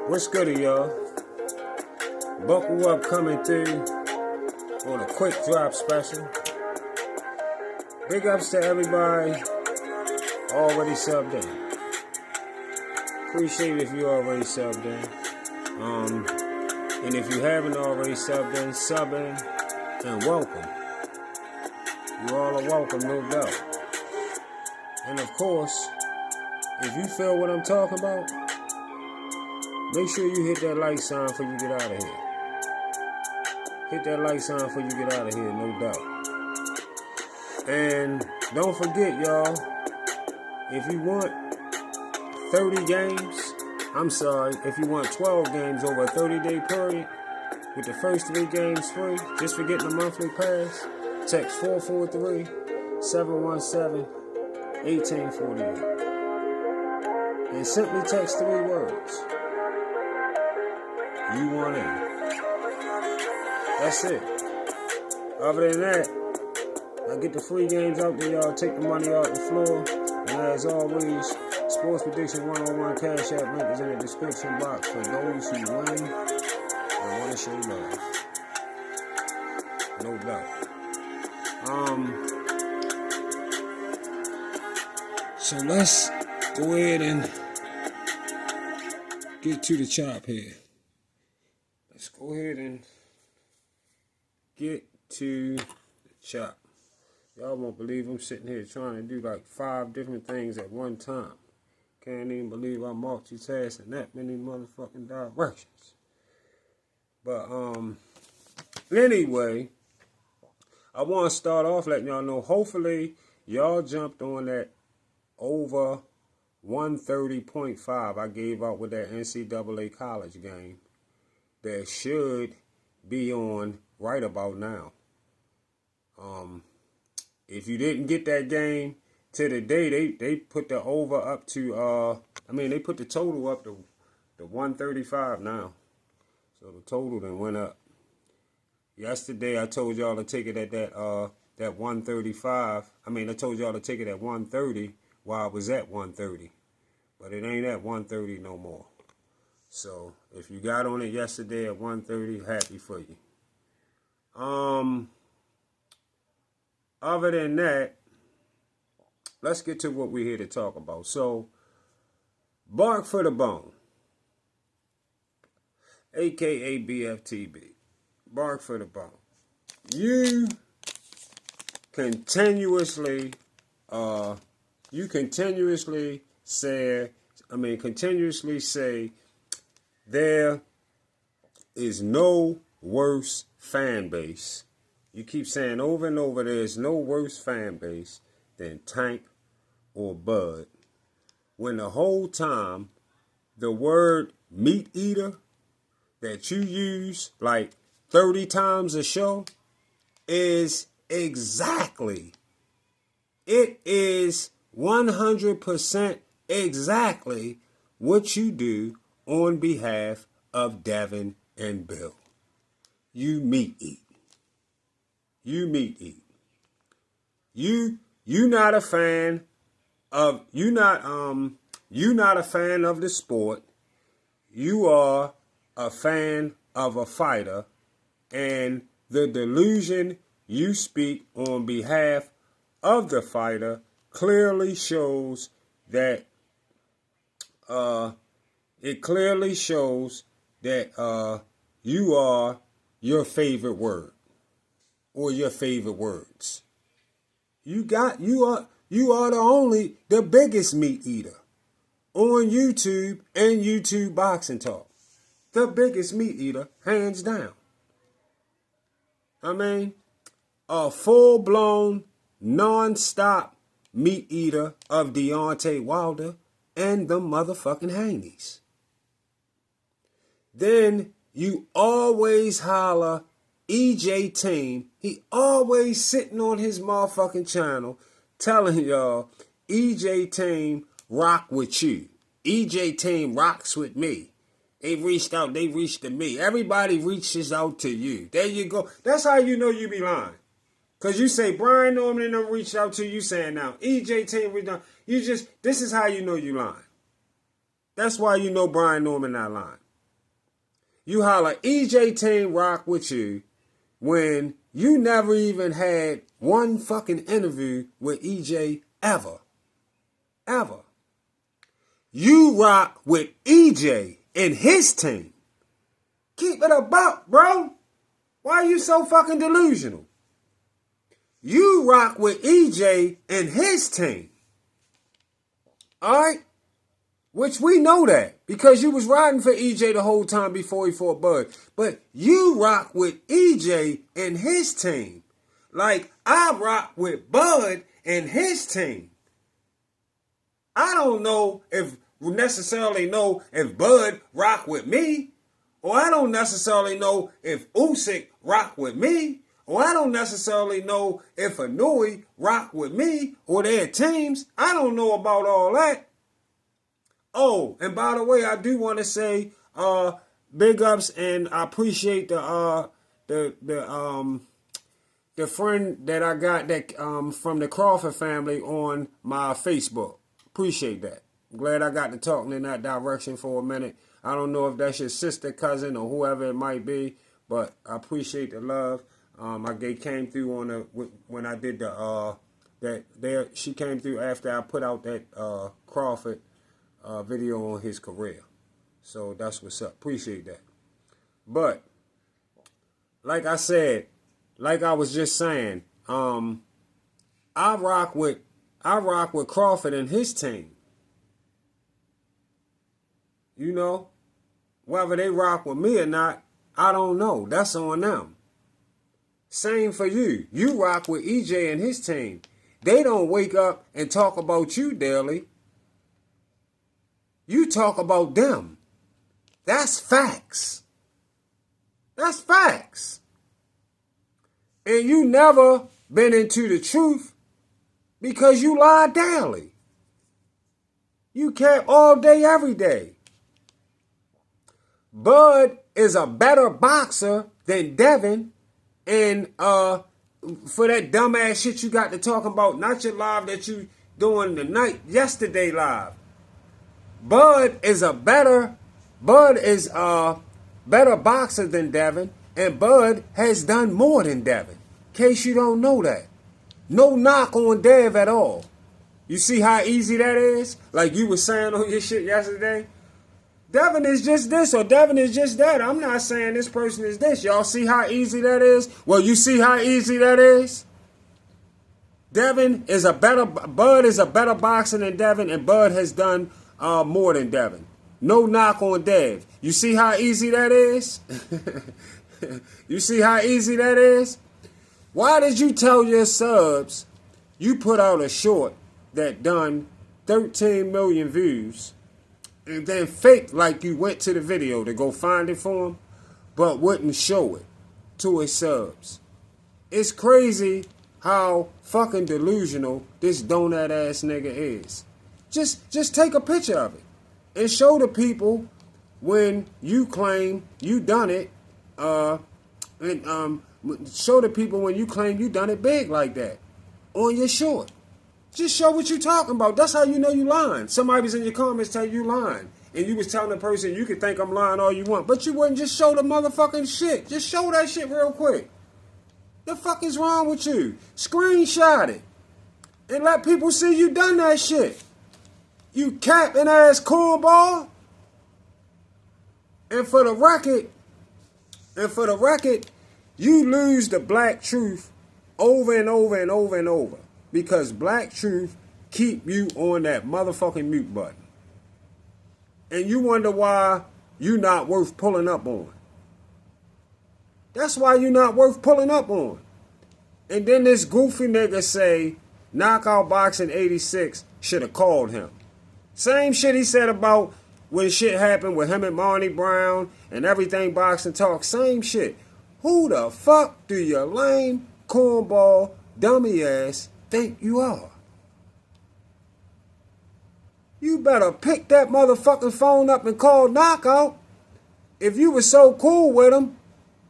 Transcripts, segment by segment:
What's good, y'all? Buckle up, coming through on a quick drop special. Big ups to everybody already subbed in. Appreciate it if you already subbed in. And if you haven't already subbed in, sub in and welcome. You all are welcome, no doubt. And of course, if you feel what I'm talking about, make sure you hit that like sign before you get out of here. Hit that like sign before you get out of here, no doubt. And don't forget, y'all, if you want 30 games, if you want 12 games over a 30-day period, with the first 3 games free, just for getting a monthly pass, text 443-717-1848. And simply text 3 words. You want in. That's it. Other than that, I get the free games out there, y'all. Take the money off the floor. And as always, Sports Prediction 101 Cash App link is in the description box for those who win and want to show love. No doubt. So let's go ahead and get to the chop here. Let's go ahead and get to the chop. Y'all won't believe I'm sitting here trying to do like 5 different things at one time. Can't even believe I'm multitasking that many motherfucking directions. But anyway, I want to start off letting y'all know, hopefully y'all jumped on that over 130.5 I gave out with that NCAA college game. That should be on right about now. If you didn't get that game to the day, they put the over up to, they put the total up to 135 now. So the total then went up. Yesterday I told y'all to take it at that 135. I told y'all to take it at 130 while I was at 130. But it ain't at 130 no more. So if you got on it yesterday at 130, happy for you. Other than that, let's get to what we're here to talk about. So, Bark for the Bone, aka BFTB, Bark for the Bone. You continuously say there is no worse fan base. You keep saying over and over, there is no worse fan base than Tank or Bud. When the whole time, the word meat eater that you use like 30 times a show is exactly, it is 100% exactly what you do on behalf of Devin and Bill. You meat eat. You meat eat. You not a fan of you not a fan of the sport. You are a fan of a fighter, and the delusion you speak on behalf of the fighter clearly shows that you are your favorite word or your favorite words. You are the biggest meat eater on YouTube and YouTube Boxing Talk. The biggest meat eater, hands down. A full-blown, non-stop meat eater of Deontay Wilder and the motherfucking Haney's. Then you always holler EJ Team. He always sitting on his motherfucking channel telling y'all EJ Team rock with you. EJ Team rocks with me. They reached to me. Everybody reaches out to you. There you go. That's how you know you be lying. Because you say Brian Norman and them reached out to you saying now EJ Team reached out. This is how you know you lying. That's why you know Brian Norman not lying. You holler, EJ team rock with you when you never even had one fucking interview with EJ ever. Ever. You rock with EJ and his team. Keep it about, bro. Why are you so fucking delusional? You rock with EJ and his team. Alright? Which we know that because you was riding for EJ the whole time before he fought Bud. But you rock with EJ and his team. Like I rock with Bud and his team. I don't necessarily know if Bud rock with me. Or I don't necessarily know if Usyk rock with me. Or I don't necessarily know if Anui rock with me or their teams. I don't know about all that. Oh, and by the way, I do want to say big ups, and I appreciate the friend that I got that from the Crawford family on my Facebook. Appreciate that. I'm glad I got to talking in that direction for a minute. I don't know if that's your sister, cousin, or whoever it might be, but I appreciate the love. Came through on when I did she came through after I put out that Crawford video on his career. So that's what's up. Appreciate that. But like I said, like I was just saying, I rock with Crawford and his team. You know, whether they rock with me or not, I don't know. That's on them. Same for you. You rock with EJ and his team. They don't wake up and talk about you daily. You talk about them. That's facts. That's facts. And you never been into the truth because you lie daily. You cap all day, every day. Bud is a better boxer than Devin. And for that dumbass shit you got to talk about, not your live that you doing the yesterday live. Bud is a better boxer than Devin, and Bud has done more than Devin. In case you don't know that. No knock on Dev at all. You see how easy that is? Like you were saying on your shit yesterday? Devin is just this or Devin is just that. I'm not saying this person is this. Y'all see how easy that is? Well, you see how easy that is? Bud is a better boxer than Devin, and Bud has done more than Devin. No knock on Dev. You see how easy that is? You see how easy that is? Why did you tell your subs you put out a short that done 13 million views and then fake like you went to the video to go find it for him, but wouldn't show it to his subs? It's crazy how fucking delusional this donut ass nigga is. Just take a picture of it and show the people when you claim you done it, show the people when you claim you done it big like that on your short. Just show what you talking about. That's how you know you lying. Somebody was in your comments tell you lying, and you was telling the person you can think I'm lying all you want, but you wouldn't just show the motherfucking shit. Just show that shit real quick. The fuck is wrong with you? Screenshot it and let people see you done that shit. You capping ass cornball. And for the record, you lose the black truth over and over and over and over. Because black truth keep you on that motherfucking mute button. And you wonder why you not worth pulling up on. That's why you not worth pulling up on. And then this goofy nigga say, Knockout Boxing 86 should have called him. Same shit he said about when shit happened with him and Marnie Brown and everything boxing talk. Same shit. Who the fuck do your lame, cornball, dummy ass think you are? You better pick that motherfucking phone up and call Knockout. If you was so cool with him,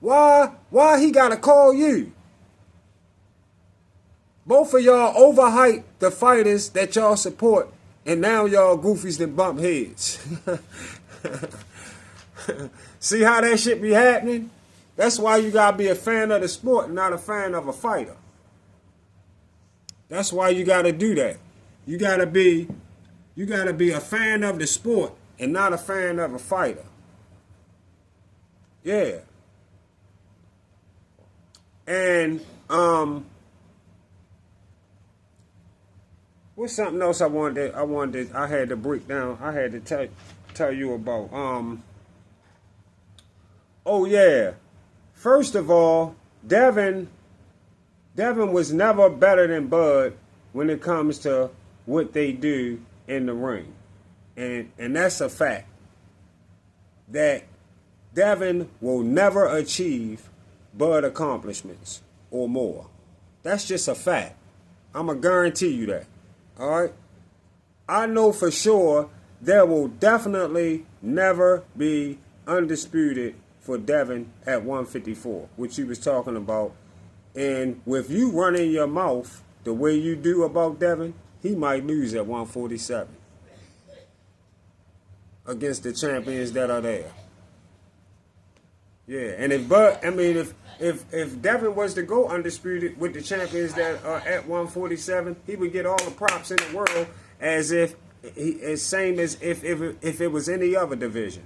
why he gotta call you? Both of y'all overhype the fighters that y'all support And now y'all goofies that bump heads. See how that shit be happening? That's why you gotta be a fan of the sport, not a fan of a fighter. That's why you gotta do that. You gotta be a fan of the sport and not a fan of a fighter. Yeah. And what's something else I had to break down. I had to tell you about. Oh yeah. First of all, Devin was never better than Bud when it comes to what they do in the ring. And that's a fact. That Devin will never achieve Bud accomplishments or more. That's just a fact. I'm going to guarantee you that. All right? I know for sure there will definitely never be undisputed for Devin at 154, which you was talking about. And with you running your mouth the way you do about Devin, he might lose at 147 against the champions that are there. Yeah, and if Devin was to go undisputed with the champions that are at 147, he would get all the props in the world as if same as if it was any other division.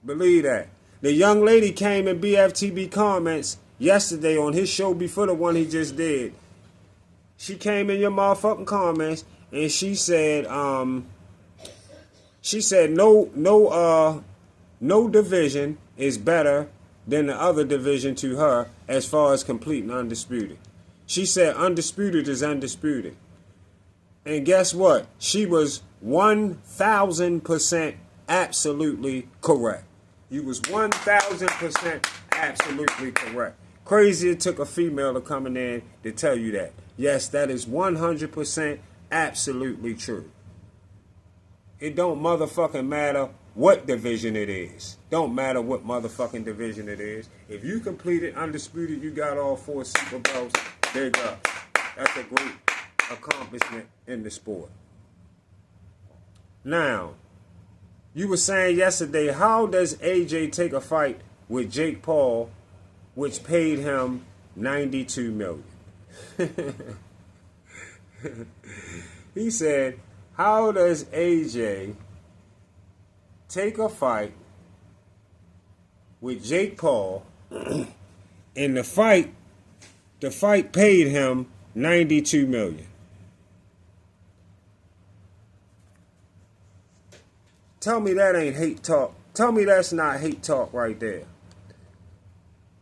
Believe that. The young lady came in BFTB comments yesterday on his show before the one he just did. She came in your motherfucking comments and she said no division is better than the other division to her as far as complete and undisputed. She said undisputed is undisputed. And guess what? She was 1,000% absolutely correct. You was 1,000% absolutely correct. Crazy it took a female to come in there to tell you that. Yes, that is 100% absolutely true. It don't motherfucking matter what division it is. Don't matter what motherfucking division it is. If you completed undisputed, you got all 4 super belts. Big up. That's a great accomplishment in the sport. Now, you were saying yesterday, how does AJ take a fight with Jake Paul, which paid him $92 million? He said, how does AJ take a fight with Jake Paul and the fight paid him $92 million? Tell me that ain't hate talk. Tell me that's not hate talk right there.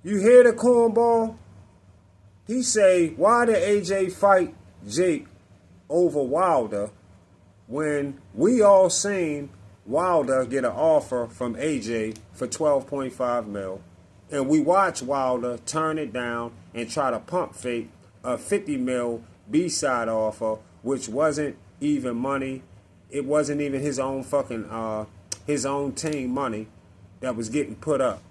You hear the cornball? He say, why did AJ fight Jake over Wilder when we all seen Wilder get an offer from AJ for 12.5 mil, and we watched Wilder turn it down and try to pump fake a 50 mil B-side offer, which wasn't even money. It wasn't even his own fucking his own team money that was getting put up.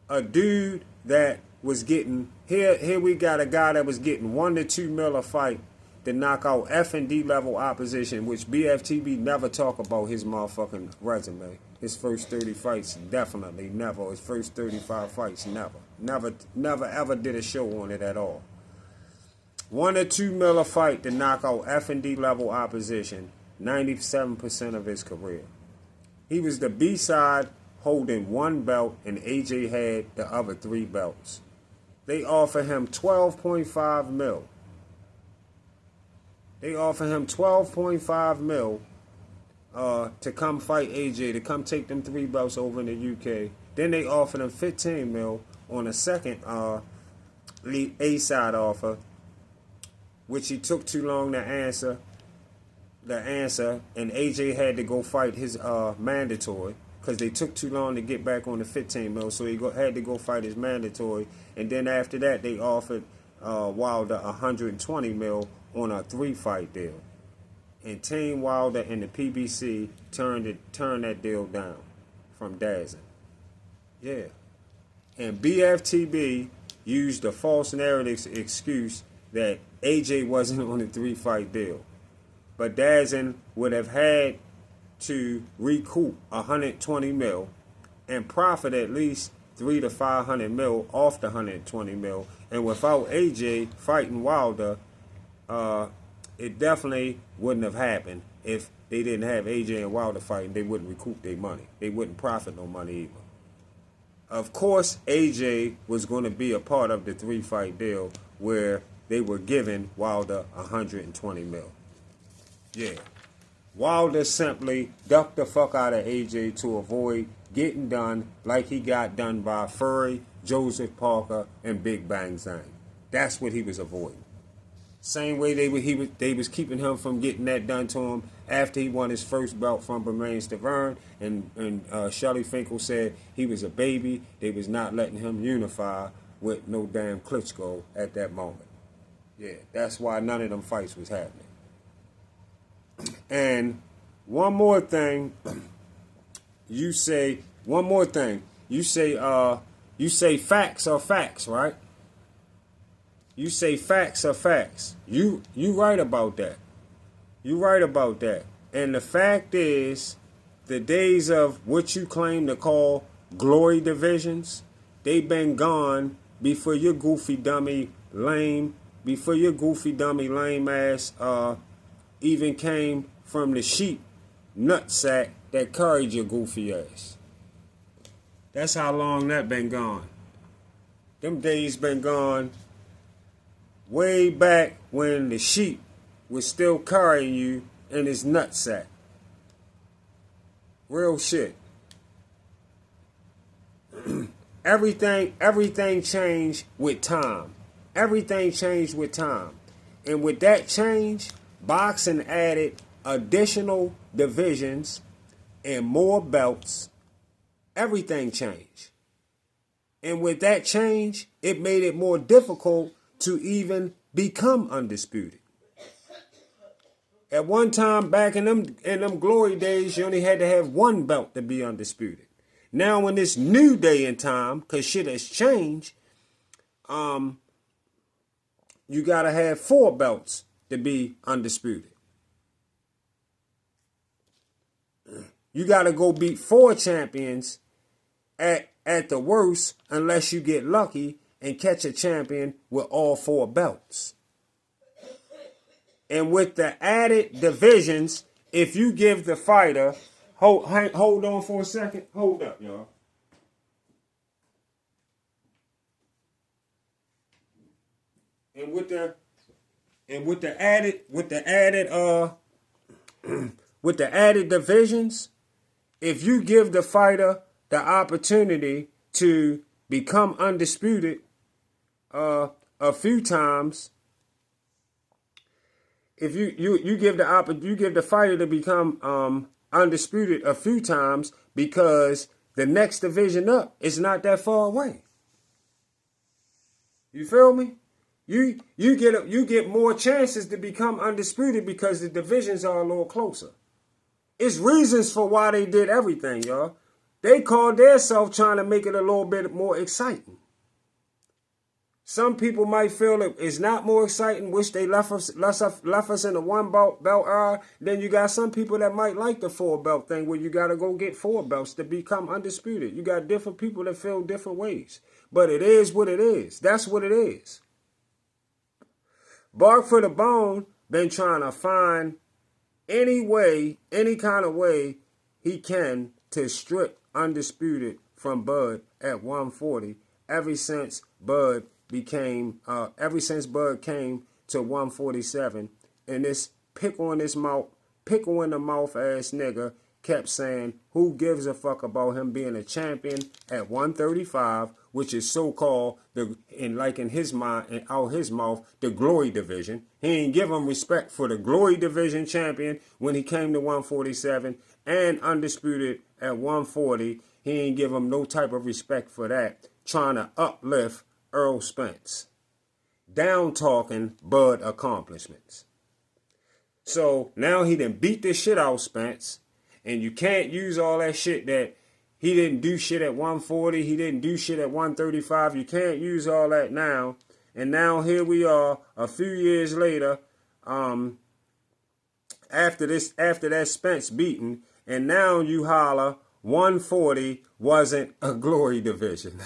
A dude that was getting here we got a guy that was getting 1 to 2 mil a fight to knock out F&D level opposition, which BFTB never talk about his motherfucking resume. His first 30 fights, definitely never. His first 35 fights, never ever did a show on it at all. 1 or 2 mil a fight to knock out F&D level opposition, 97% of his career. He was the B-side holding 1 belt, and AJ had the other 3 belts. They offer him 12.5 mil. They offer him 12.5 mil to come fight AJ, to come take them 3 belts over in the UK. Then they offered him 15 mil on a second A-side offer, which he took too long to answer. And AJ had to go fight his mandatory because they took too long to get back on the 15 mil, so he had to go fight his mandatory. And then after that, they offered Wilder 120 mil on a 3-fight deal. And Team Wilder and the PBC turned that deal down from DAZN. Yeah. And BFTB used the false narrative excuse that AJ wasn't on a 3-fight deal. But Dazin would have had to recoup 120 mil and profit at least 300 to 500 mil off the 120 mil. And without AJ fighting Wilder, it definitely wouldn't have happened. If they didn't have AJ and Wilder fighting, they wouldn't recoup their money. They wouldn't profit no money either. Of course, AJ was going to be a part of the 3-fight deal where they were giving Wilder 120 mil. Yeah. Wilder simply ducked the fuck out of AJ to avoid getting done like he got done by Fury, Joseph Parker, and Big Bang Zhang. That's what he was avoiding. Same way they was keeping him from getting that done to him after he won his first belt from Bermane Stiverne, and Shelly Finkel said he was a baby. They was not letting him unify with no damn Klitschko at that moment. Yeah, that's why none of them fights was happening. And one more thing, you say facts are facts, right? You say facts are facts. You right about that. You right about that. And the fact is, the days of what you claim to call glory divisions, they've been gone before your goofy dummy lame ass even came from the sheep nutsack that carried your goofy ass. That's how long that been gone. Them days been gone way back when the sheep was still carrying you in his nutsack. Real shit. Everything changed with time. Everything changed with time. And with that change, boxing added additional divisions and more belts. Everything changed. And with that change, it made it more difficult to even become undisputed. At one time, back in them glory days, you only had to have one belt to be undisputed. Now in this new day and time, because shit has changed, you got to have 4 belts to be undisputed. You got to go beat 4 champions at the worst, unless you get lucky and catch a champion with all 4 belts. And with the added divisions, if you give the fighter, hold on for a second, hold up, y'all. And with the added divisions, if you give the fighter the opportunity to become undisputed a few times, if you give the fighter to become undisputed a few times, because the next division up is not that far away. You feel me? You get more chances to become undisputed because the divisions are a little closer. It's reasons for why they did everything, y'all. They called themselves trying to make it a little bit more exciting. Some people might feel it's not more exciting, wish they left us in the 1 belt era. Then you got some people that might like the 4 belt thing where you got to go get 4 belts to become undisputed. You got different people that feel different ways. But it is what it is. That's what it is. Bark for the Bone been trying to find any kind of way he can to strip undisputed from Bud at 140 ever since Bud came to 147, and this pickle in the mouth ass nigga kept saying, who gives a fuck about him being a champion at 135, which is so-called, in his mind and out his mouth, the glory division. He ain't give him respect for the glory division champion when he came to 147, and undisputed at 140. He ain't give him no type of respect for that, trying to uplift Earl Spence, down-talking Bud accomplishments. So now he done beat the shit out of Spence, and you can't use all that shit that he didn't do shit at 140, he didn't do shit at 135. You can't use all that now And now here we are a few years later, after that Spence beating, and now you holler 140 wasn't a glory division.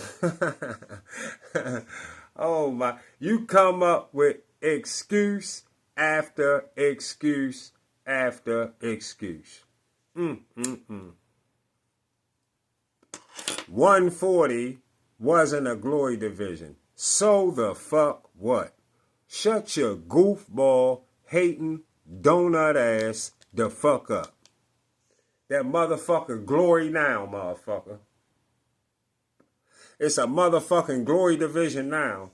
Oh my, you come up with excuse after excuse after excuse. 140 wasn't a glory division. So the fuck what? Shut your goofball, hating, donut ass the fuck up. That motherfucker glory now, motherfucker. It's a motherfucking glory division now.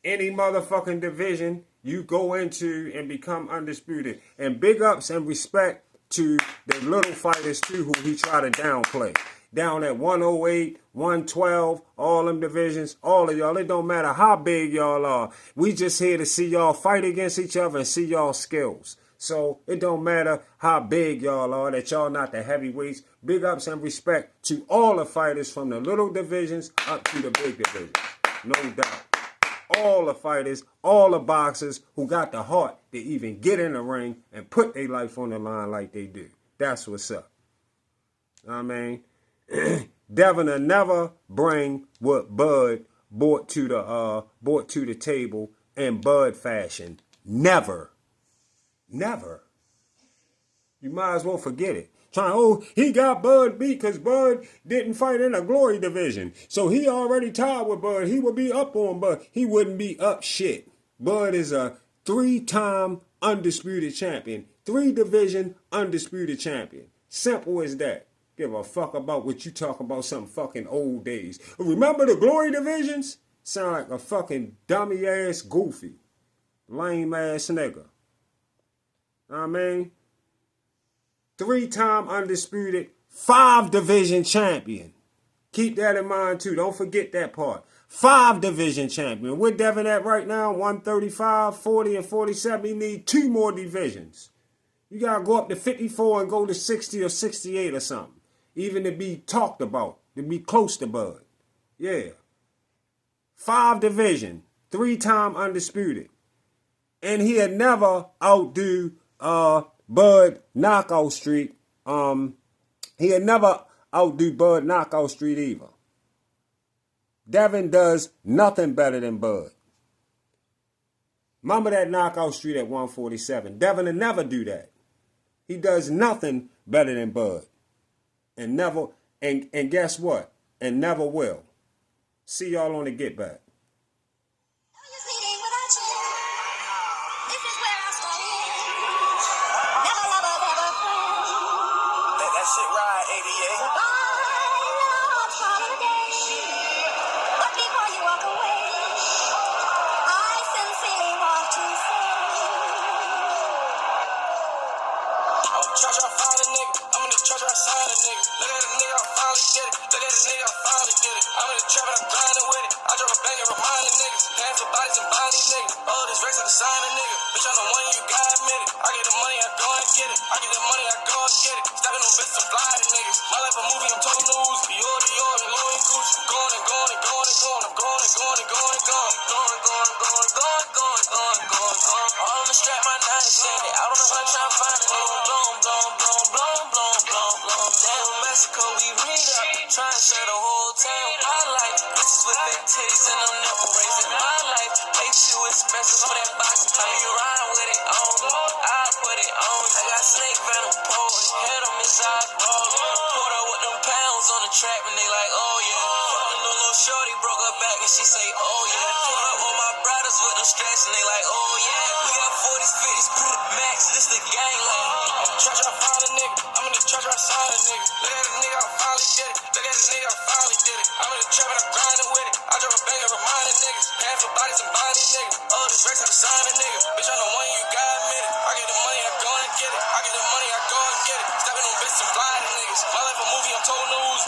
Any motherfucking division you go into and become undisputed. And big ups and respect to the little fighters too who he tried to downplay. Down at 108, 112, all them divisions, all of y'all. It don't matter how big y'all are. We just here to see y'all fight against each other and see y'all skills. So it don't matter how big y'all are, that y'all not the heavyweights. Big ups and respect to all the fighters from the little divisions up to the big divisions. No doubt. All the fighters, all the boxers who got the heart to even get in the ring and put their life on the line like they do. That's what's up. I mean, Devin will never bring what Bud brought to the table in Bud fashion. Never. Never. You might as well forget it. He got Bud beat because Bud didn't fight in a glory division. So he already tied with Bud. He would be up on Bud. He wouldn't be up shit. Bud is a 3-time undisputed champion. 3-division undisputed champion. Simple as that. Give a fuck about what you talking about, some fucking old days. Remember the glory divisions? Sound like a fucking dummy ass goofy. Lame ass nigga. I mean, 3-time undisputed, 5-division champion. Keep that in mind too. Don't forget that part. 5-division champion. Where Devin at right now? 135, 40, and 47. He need 2 more divisions. You gotta go up to 54 and go to 60 or 68 or something. Even to be talked about. To be close to Bud. Yeah. 5-division. 3-time undisputed. And he'd never outdo Bud knockout streak. He'd never outdo Bud knockout streak either. Devin does nothing better than Bud. Remember that knockout streak at 147. Devin will never do that. He does nothing better than Bud. And never, and guess what? And never will. See y'all on the Get Back. I get the money, I go and get it. Stepping on bits and fly niggas. My life a movie, I'm told news.